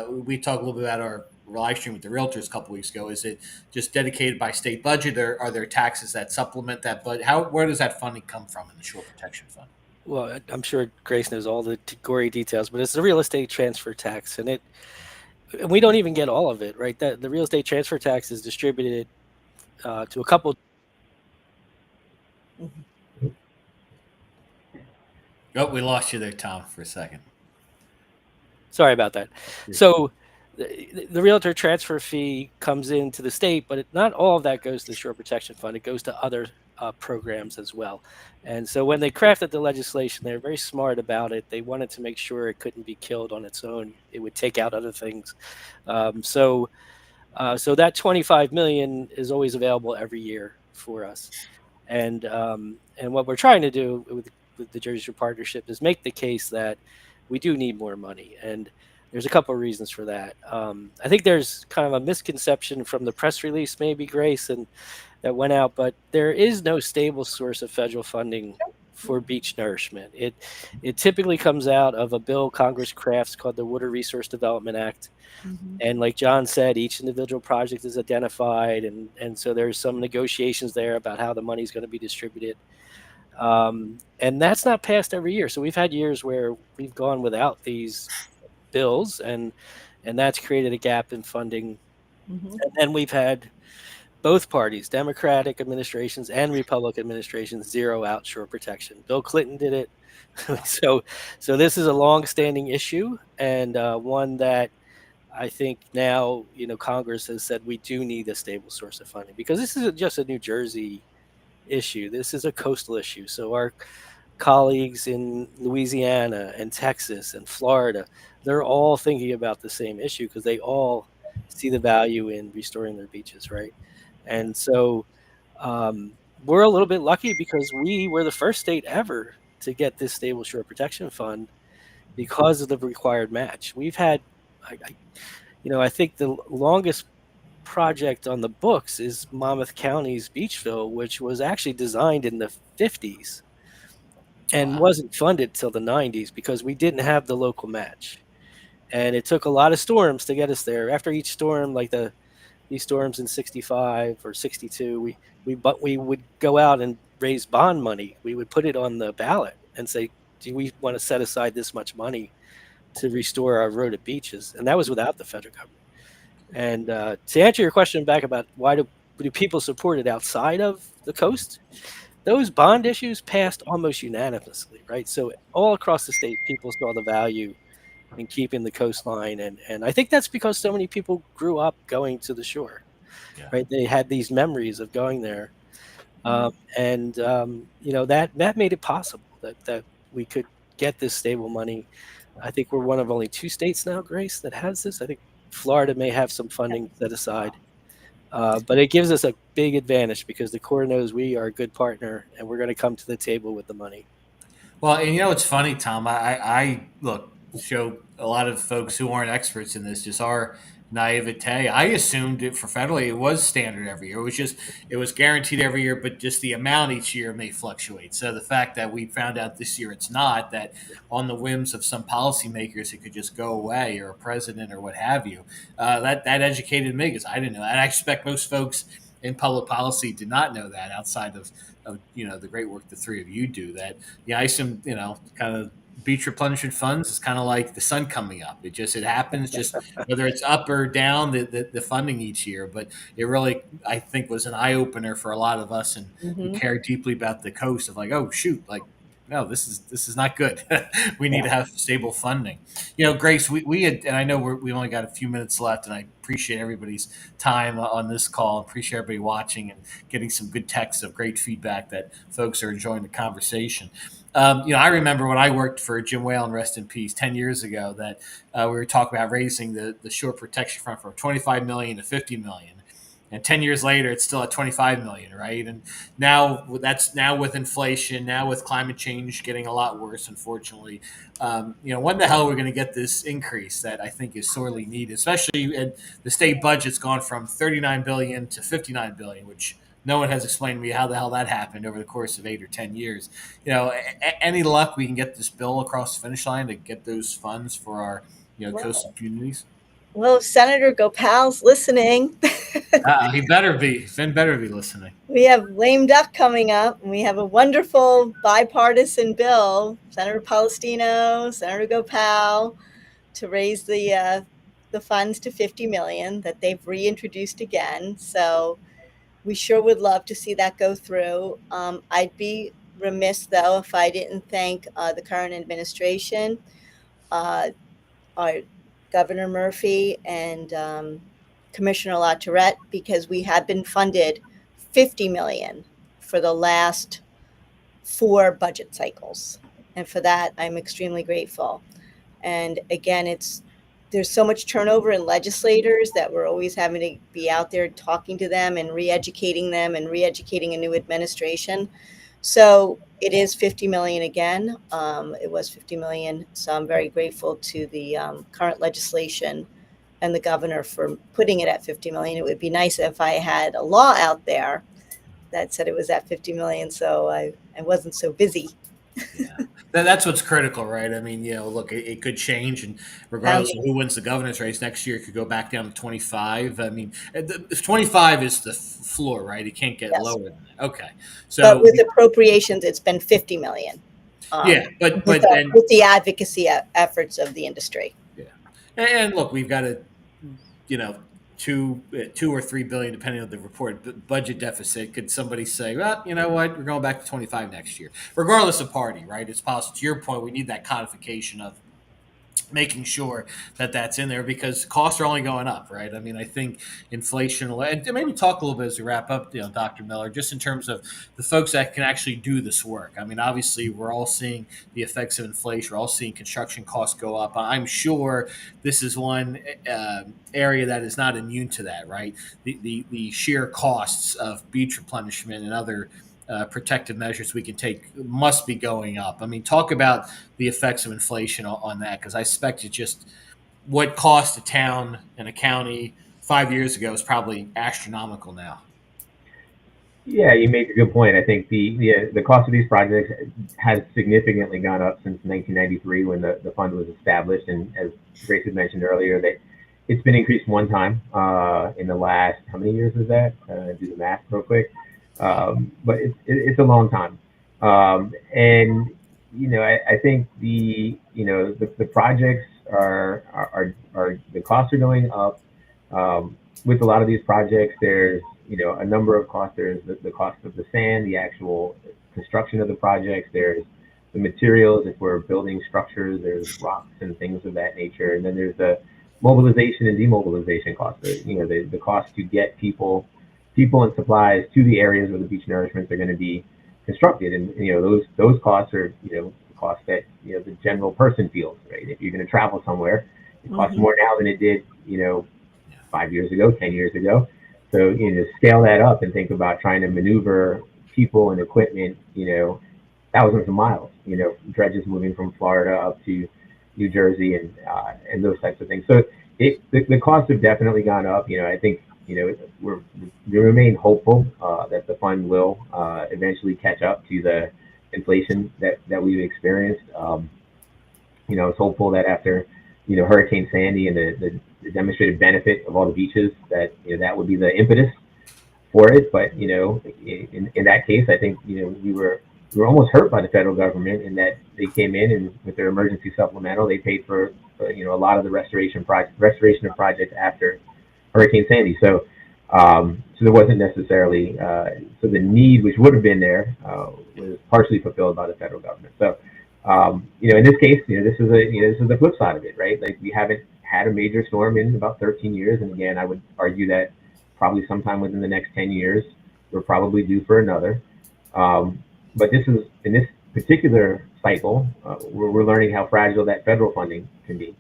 we talked a little bit about our live stream with the realtors a couple weeks ago. Is it just dedicated by state budget, or are there taxes that supplement that? But where does that funding come from in the Shore Protection Fund? Well, I'm sure Grace knows all the gory details, but it's the real estate transfer tax, and we don't even get all of it, right? The real estate transfer tax is distributed to a couple. Oh, we lost you there, Tom, for a second. Sorry about that. So the realtor transfer fee comes into the state, but not all of that goes to the Shore Protection Fund. It goes to other programs as well. And so when they crafted the legislation, they were very smart about it. They wanted to make sure it couldn't be killed on its own. It would take out other things. So that 25 million is always available every year for us. And what we're trying to do with the Jersey Shore Partnership is make the case that we do need more money. And there's a couple of reasons for that. I think there's kind of a misconception from the press release, maybe, Grace, and that went out, but there is no stable source of federal funding for beach nourishment. It typically comes out of a bill Congress crafts called the Water Resource Development Act. Mm-hmm. And like John said, each individual project is identified, and so there's some negotiations there about how the money is going to be distributed. And that's not passed every year. So we've had years where we've gone without these bills, and that's created a gap in funding. Mm-hmm. And then we've had both parties, Democratic administrations and Republican administrations, zero out shore protection. Bill Clinton did it. so this is a long-standing issue, and one that I think now, Congress has said we do need a stable source of funding, because this isn't just a New Jersey issue. This is a coastal issue. So our colleagues in Louisiana and Texas and Florida, they're all thinking about the same issue because they all see the value in restoring their beaches, right? And so we're a little bit lucky because we were the first state ever to get this stable shore protection fund because of the required match. We've had, I think the longest project on the books is Monmouth County's Beachville, which was actually designed in the 50s and Wow. wasn't funded till the 90s because we didn't have the local match. And it took a lot of storms to get us there. After each storm, like these storms in 65 or 62, we would go out and raise bond money. We would put it on the ballot and say, do we want to set aside this much money to restore our eroded beaches? And that was without the federal government. And to answer your question back about why do people support it outside of the coast, those bond issues passed almost unanimously, right? So all across the state, people saw the value in keeping the coastline. And I think that's because so many people grew up going to the shore, Yeah. right? They had these memories of going there. That made it possible that we could get this stable money. I think we're one of only 2 states now, Grace, that has this. I think Florida may have some funding set aside. But it gives us a big advantage because the Corps knows we are a good partner and we're going to come to the table with the money. Well, and it's funny, Tom. I look, show a lot of folks who aren't experts in this just our naivete. I assumed it for federally it was standard every year. It was guaranteed every year, but just the amount each year may fluctuate. So the fact that we found out this year it's not, that on the whims of some policymakers it could just go away, or a president or what have you, that educated me because I didn't know. And I expect most folks in public policy did not know that outside of the great work the three of you do. That I assume kind of beach replenishment funds is kind of like the sun coming up. It happens, just whether it's up or down the funding each year. But it really, I think, was an eye opener for a lot of us and who care deeply about the coast of like, oh shoot, like no, this is not good. We need to have stable funding. Grace, we had, and I know we only got a few minutes left, and I appreciate everybody's time on this call. Appreciate everybody watching and getting some good texts of great feedback that folks are enjoying the conversation. I remember when I worked for Jim Whalen, rest in peace, 10 years ago, that we were talking about raising the shore protection fund from 25 million to 50 million. And 10 years later, it's still at 25 million, right? And now with inflation, now with climate change getting a lot worse, unfortunately. When the hell are we going to get this increase that I think is sorely needed, especially the state budget's gone from 39 billion to 59 billion, which no one has explained to me how the hell that happened over the course of 8 or 10 years. Any luck we can get this bill across the finish line to get those funds for our coastal communities? Well, if Senator Gopal's listening, He better be. Finn better be listening. we have lame duck coming up, and we have a wonderful bipartisan bill, Senator Palestino, Senator Gopal, to raise the funds to 50 million that they've reintroduced again. So we sure would love to see that go through. I'd be remiss, though, if I didn't thank the current administration, our Governor Murphy and Commissioner LaTourette, because we have been funded 50 million for the last 4 budget cycles. And for that, I'm extremely grateful. And again, there's so much turnover in legislators that we're always having to be out there talking to them and re-educating them and re-educating a new administration. So it is 50 million again. It was 50 million. So I'm very grateful to the current legislation and the governor for putting it at 50 million. It would be nice if I had a law out there that said it was at 50 million, so I wasn't so busy Yeah, that's what's critical, right? I mean, look, it could change, and regardless of Bounding. who wins the governor's race next year, it could go back down to 25. I mean, 25 is the floor, right? It can't get Yes. lower than that. Okay, But so with appropriations, it's been 50 million. yeah, but With but then the advocacy efforts of the industry. yeah, and look, we've got a you know 2 or 3 billion, depending on the report, budget deficit. Could somebody say, well, you know what, we're going back to 25 next year, regardless of party, right? It's possible. To your point, we need that codification of making sure that that's in there because costs are only going up, right? I mean, I think inflation, and maybe talk a little bit as we wrap up, Dr. Miller, just in terms of the folks that can actually do this work. I mean, obviously, we're all seeing the effects of inflation. We're all seeing construction costs go up. I'm sure this is one area that is not immune to that, right? The sheer costs of beach replenishment and other protective measures we can take must be going up. I mean, talk about the effects of inflation on that, because I suspect it just what cost a town and a county 5 years ago is probably astronomical now. Yeah, you make a good point. I think the cost of these projects has significantly gone up since 1993 when the fund was established, and as Grace had mentioned earlier, that it's been increased one time in the last, how many years is that? Do the math real quick. But it's a long time. And I think the projects are the costs are going up. With a lot of these projects, there's a number of costs. There's the cost of the sand, the actual construction of the projects. There's the materials. If we're building structures, there's rocks and things of that nature. And then there's the mobilization and demobilization costs. The cost to get people and supplies to the areas where the beach nourishments are going to be constructed, and those costs are the costs that the general person feels. Right, if you're going to travel somewhere, it costs more now than it did 5 years ago, 10 years ago. So scale that up and think about trying to maneuver people and equipment, thousands of miles. Dredges moving from Florida up to New Jersey and those types of things. So the costs have definitely gone up. I think we remain hopeful that the fund will eventually catch up to the inflation that we've experienced. It's hopeful that after Hurricane Sandy and the demonstrated benefit of all the beaches that that would be the impetus for it. But in that case, I think we were almost hurt by the federal government in that they came in and with their emergency supplemental, they paid for a lot of the restoration of projects after Hurricane Sandy. So there wasn't necessarily so the need which would have been there was partially fulfilled by the federal government. So in this case, this is the flip side of it, right? Like we haven't had a major storm in about 13 years, and again, I would argue that probably sometime within the next 10 years, we're probably due for another. But this is in this particular cycle, we're learning how fragile that federal funding can be,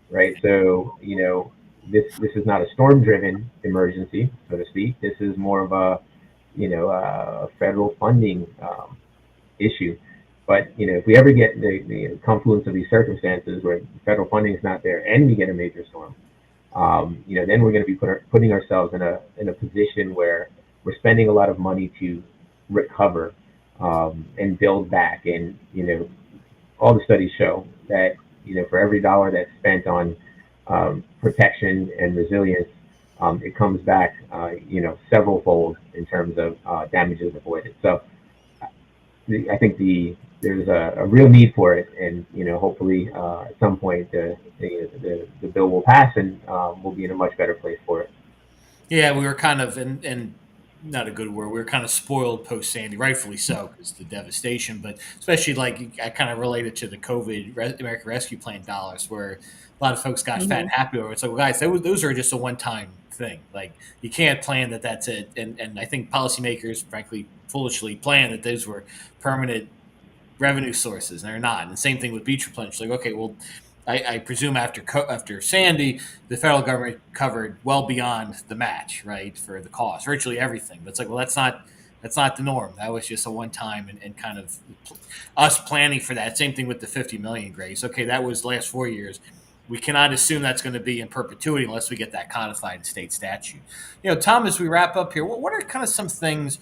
right? So this is not a storm-driven emergency, so to speak. This is more of a federal funding issue. But if we ever get the confluence of these circumstances where federal funding is not there and we get a major storm, then we're going to be putting ourselves in a position where we're spending a lot of money to recover and build back. And all the studies show that for every dollar that's spent on protection and resilience, it comes back several fold in terms of damages avoided. So I think there's a real need for it, and hopefully at some point the bill will pass and we'll be in a much better place for it. Yeah, we were kind of in not a good word. We were kind of spoiled post Sandy, rightfully so, because the devastation. But especially like I kind of related to the COVID American Rescue Plan dollars, where a lot of folks got fat and happy over it. So guys, those are just a one-time thing. Like you can't plan that's it. And I think policymakers, frankly, foolishly plan that those were permanent revenue sources, and they're not. And the same thing with beach replenishment. Like, okay, well, I presume after Sandy, the federal government covered well beyond the match, right, for the cost, virtually everything. But it's like, well, that's not the norm. That was just a one time and kind of us planning for that. Same thing with the 50 million, Grace. Okay, that was the last 4 years. We cannot assume that's going to be in perpetuity unless we get that codified in state statute. Tom, as we wrap up here, what are kind of some things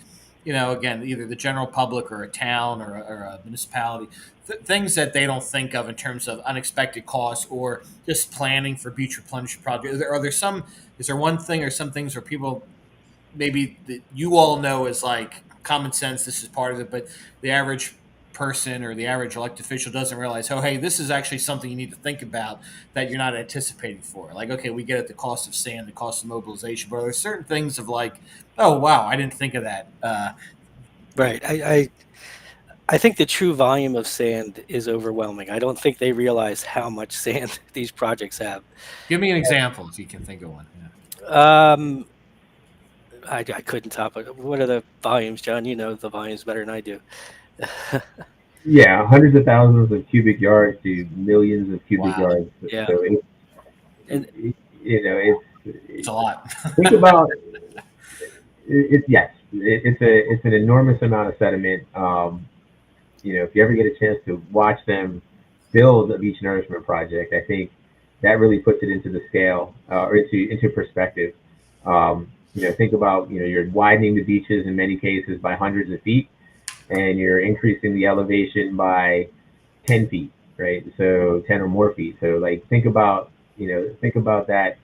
again, either the general public or a town or a municipality, things that they don't think of in terms of unexpected costs or just planning for beach replenishment projects? Is there one thing or some things where people maybe that you all know is like common sense, this is part of it, but the average person or the average elected official doesn't realize, oh, hey, this is actually something you need to think about that you're not anticipating for. Like, okay, we get it, the cost of sand, the cost of mobilization, but there's certain things of like, oh, wow, I didn't think of that. Right. I think the true volume of sand is overwhelming. I don't think they realize how much sand these projects have. Give me an example if you can think of one. Yeah. I couldn't top it. What are the volumes, John? You know the volumes better than I do. Yeah, hundreds of thousands of cubic yards to millions of cubic Wow. yards. Yeah. So And It's a lot. think about yes, it's an enormous amount of sediment. If you ever get a chance to watch them build a beach nourishment project, I think that really puts it into the scale or into perspective. Think about you're widening the beaches in many cases by hundreds of feet, and you're increasing the elevation by 10 feet, right? So 10 or more feet. So like think about that.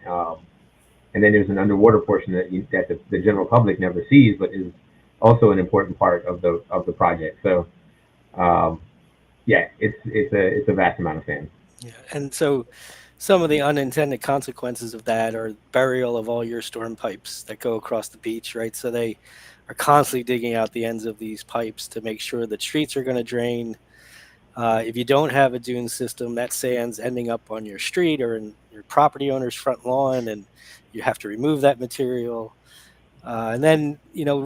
And then there's an underwater portion that the general public never sees, but is also an important part of the project. So it's a vast amount of sand. Yeah, and so some of the unintended consequences of that are burial of all your storm pipes that go across the beach, right? So they are constantly digging out the ends of these pipes to make sure that streets are going to drain. If you don't have a dune system, that sand's ending up on your street or in your property owner's front lawn, and you have to remove that material. And then,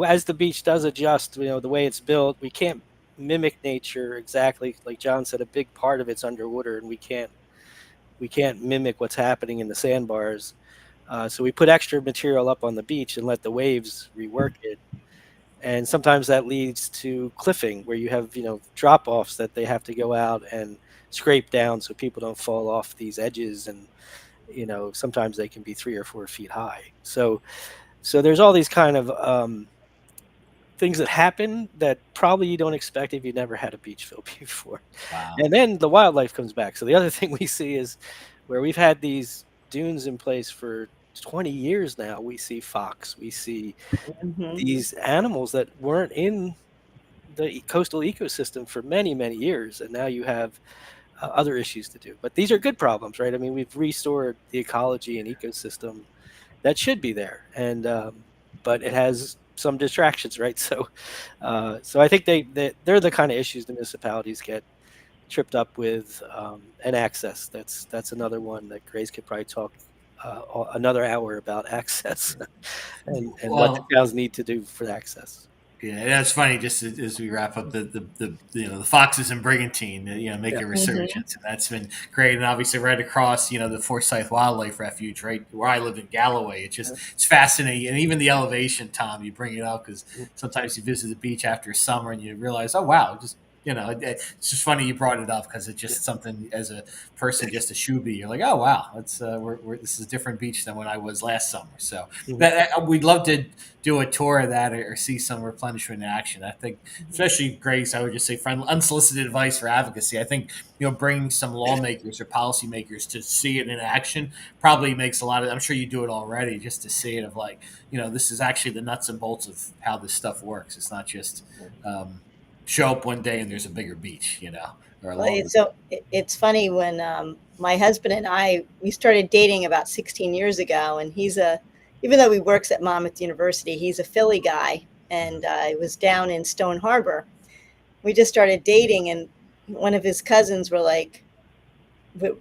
as the beach does adjust, the way it's built, we can't mimic nature exactly. Like John said, a big part of it's underwater, and we can't mimic what's happening in the sandbars. So we put extra material up on the beach and let the waves rework it. And sometimes that leads to cliffing, where you have, drop offs that they have to go out and scrape down so people don't fall off these edges. And, sometimes they can be 3 or 4 feet high. So there's all these kind of things that happen that probably you don't expect if you never had a beach fill before. Wow. And then the wildlife comes back. So the other thing we see is where we've had these dunes in place for 20 years now, we see fox, we see these animals that weren't in the coastal ecosystem for many, many years. And now you have other issues to do. But these are good problems, right? I mean, we've restored the ecology and ecosystem that should be there. And but it has some distractions, right? So I think they're the kind of issues the municipalities get tripped up with, and access. That's another one that Grace could probably talk another hour about access and what the towns need to do for access. Yeah, that's funny. Just as we wrap up, the foxes and brigantine, make a resurgence, and that's been great. And obviously, right across, the Forsyth Wildlife Refuge, right where I live in Galloway, it's fascinating. And even the elevation, Tom, you bring it up because sometimes you visit the beach after summer and you realize, oh wow, it's just funny you brought it up because it's just something as a person, just a shoebie. You're like, oh wow, this is a different beach than when I was last summer. So we'd love to do a tour of that or see some replenishment in action. I think, especially Grace, I would just say, unsolicited advice for advocacy. I think bringing some lawmakers or policymakers to see it in action probably makes a lot of. I'm sure you do it already, just to see it of like, this is actually the nuts and bolts of how this stuff works. It's not just. Show up one day and there's a bigger beach, So it's funny when my husband and we started dating about 16 years ago, and even though he works at Monmouth University, he's a Philly guy, and I was down in Stone Harbor. We just started dating, and one of his cousins were like,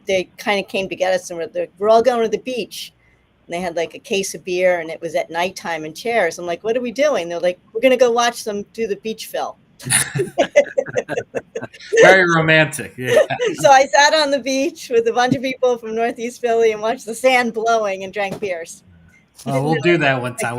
they kind of came to get us, and we're all going to the beach. And they had like a case of beer, and it was at nighttime in chairs. I'm like, what are we doing? They're like, we're going to go watch them do the beach fill. Very romantic. Yeah. So I sat on the beach with a bunch of people from Northeast Philly and watched the sand blowing and drank beers. We'll do that one time.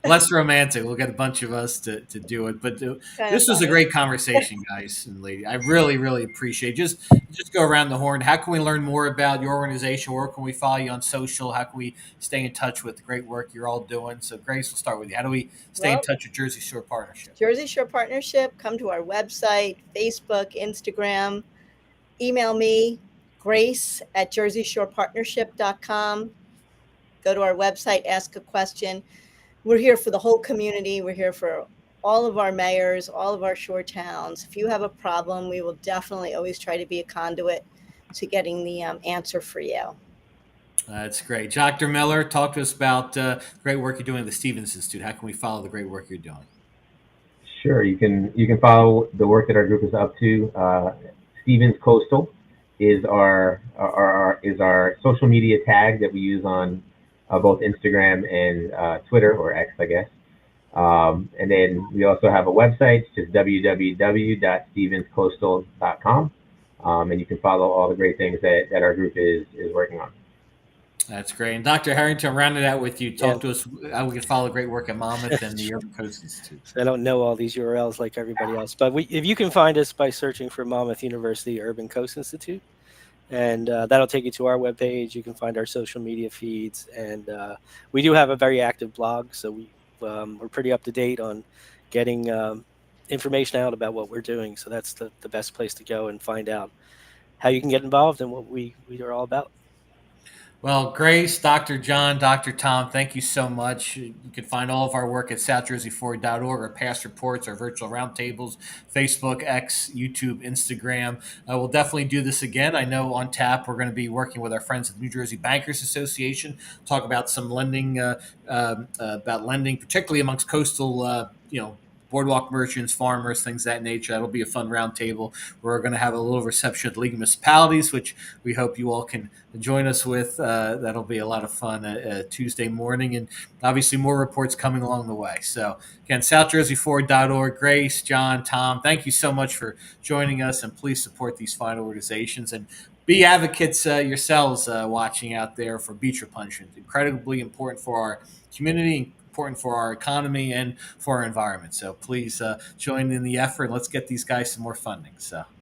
less romantic. We'll get a bunch of us to do it. But Kind of this was a funny. great conversation, guys and lady. I really, really appreciate it. Just go around the horn. How can we learn more about your organization? Where can we follow you on social? How can we stay in touch with the great work you're all doing? So, Grace, we'll start with you. How do we stay in Well, touch with Jersey Shore Partnership? Jersey Shore Partnership, come to our website, Facebook, Instagram, email me, grace at jerseyshorepartnership.com. Go to our website, ask a question. We're here for the whole community. We're here for all of our mayors, all of our shore towns. If you have a problem, we will definitely always try to be a conduit to getting the answer for you. That's great. Dr. Miller, talk to us about great work you're doing at the Stevens Institute. How can we follow the great work you're doing? Sure, you can follow the work that our group is up to. Stevens Coastal is our social media tag that we use on both Instagram and Twitter, or X, I guess. And then we also have a website, just www.stevenscoastal.com, and you can follow all the great things that our group is working on. That's great. And Dr. Harrington, round it out with you. Talk Yeah. to us how we can follow great work at Monmouth and the Urban Coast Institute. So I don't know all these URLs like everybody else, but if you can find us by searching for Monmouth University Urban Coast Institute, and that'll take you to our webpage. You can find our social media feeds, and we do have a very active blog, so we're pretty up to date on getting information out about what we're doing. So that's the best place to go and find out how you can get involved and what we are all about. Well, Grace, Dr. John, Dr. Tom, thank you so much. You can find all of our work at southjerseyforward.org, our past reports, our virtual roundtables, Facebook, X, YouTube, Instagram. We'll definitely do this again. I know on tap we're going to be working with our friends at the New Jersey Bankers Association, talk about some lending, particularly amongst coastal, boardwalk merchants, farmers, things of that nature. That'll be a fun roundtable. We're going to have a little reception at the League of Municipalities, which we hope you all can join us with. That'll be a lot of fun Tuesday morning, and obviously more reports coming along the way. So again, southjerseyforward.org. Grace, John, Tom, thank you so much for joining us, and please support these fine organizations and be advocates yourselves watching out there for beach replenishment. Incredibly important for our community, important for our economy, and for our environment. So please join in the effort. Let's get these guys some more funding. So